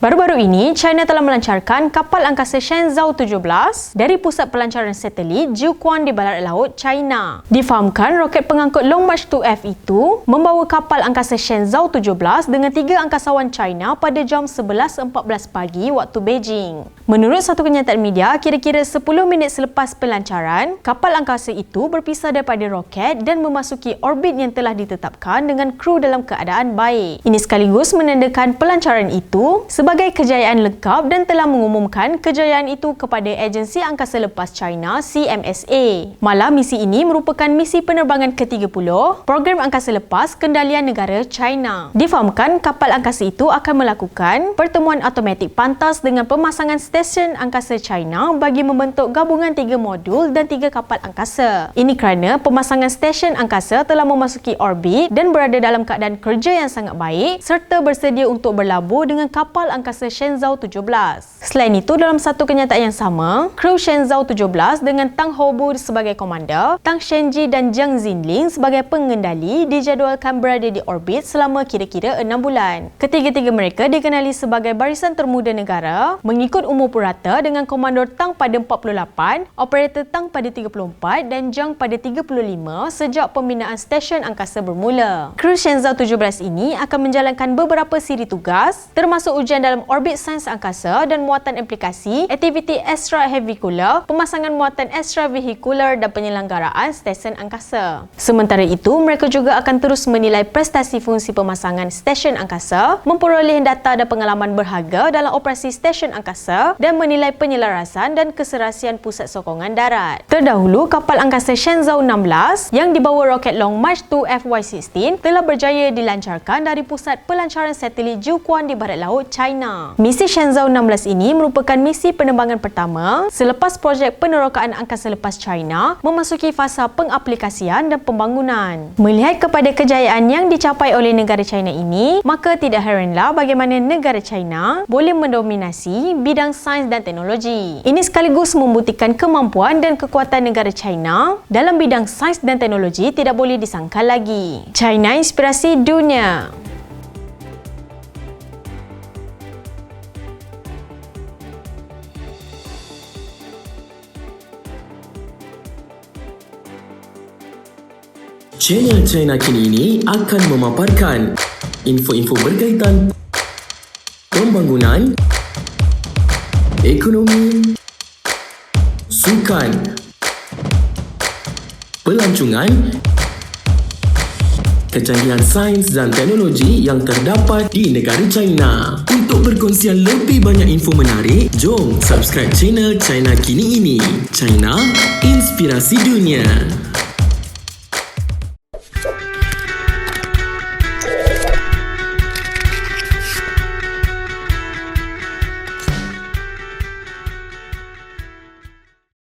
Baru-baru ini, China telah melancarkan kapal angkasa Shenzhou 17 dari pusat pelancaran satelit Jiuquan di barat laut China. Difahamkan, roket pengangkut Long March 2F itu membawa kapal angkasa Shenzhou 17 dengan 3 angkasawan China pada jam 11.14 pagi waktu Beijing. Menurut satu kenyataan media, kira-kira 10 minit selepas pelancaran, kapal angkasa itu berpisah daripada roket dan memasuki orbit yang telah ditetapkan dengan kru dalam keadaan baik. Ini sekaligus menandakan pelancaran itu sebagai kejayaan lengkap dan telah mengumumkan kejayaan itu kepada Agensi Angkasa Lepas China CMSA. Malah misi ini merupakan misi penerbangan ke-30 program angkasa lepas kendalian negara China. Difahamkan kapal angkasa itu akan melakukan pertemuan automatik pantas dengan pemasangan stesen angkasa China bagi membentuk gabungan 3 modul dan 3 kapal angkasa. Ini kerana pemasangan stesen angkasa telah memasuki orbit dan berada dalam keadaan kerja yang sangat baik serta bersedia untuk berlabur dengan kapal angkasa Shenzhou 17. Selain itu, dalam satu kenyataan yang sama, kru Shenzhou 17 dengan Tang Houbu sebagai komander, Tang Shenji dan Jiang Xinling sebagai pengendali dijadualkan berada di orbit selama kira-kira 6 bulan. Ketiga-tiga mereka dikenali sebagai barisan termuda negara mengikut umur purata dengan komandor Tang pada 48, operator Tang pada 34 dan Jiang pada 35 sejak pembinaan stesen angkasa bermula. Kru Shenzhou 17 ini akan menjalankan beberapa siri tugas termasuk ujian dalam orbit sains angkasa dan muatan aplikasi, aktiviti extravehicular, pemasangan muatan extravehicular dan penyelenggaraan stesen angkasa. Sementara itu, mereka juga akan terus menilai prestasi fungsi pemasangan stesen angkasa, memperoleh data dan pengalaman berharga dalam operasi stesen angkasa dan menilai penyelarasan dan keserasian pusat sokongan darat. Terdahulu, kapal angkasa Shenzhou 16 yang dibawa roket Long March 2 FY16 telah berjaya dilancarkan dari pusat pelancaran satelit Jiuquan di barat laut China. Misi Shenzhou 16 ini merupakan misi penerbangan pertama selepas projek penerokaan angkasa lepas China memasuki fasa pengaplikasian dan pembangunan. Melihat kepada kejayaan yang dicapai oleh negara China ini, maka tidak heranlah bagaimana negara China boleh mendominasi bidang sains dan teknologi. Ini sekaligus membuktikan kemampuan dan kekuatan negara China dalam bidang sains dan teknologi tidak boleh disangkal lagi. China inspirasi dunia. Channel China Kini ini akan memaparkan info-info berkaitan pembangunan, ekonomi, sukan, pelancongan, kecanggihan sains dan teknologi yang terdapat di negara China. Untuk perkongsian lebih banyak info menarik, jom subscribe channel China Kini ini. China, inspirasi dunia.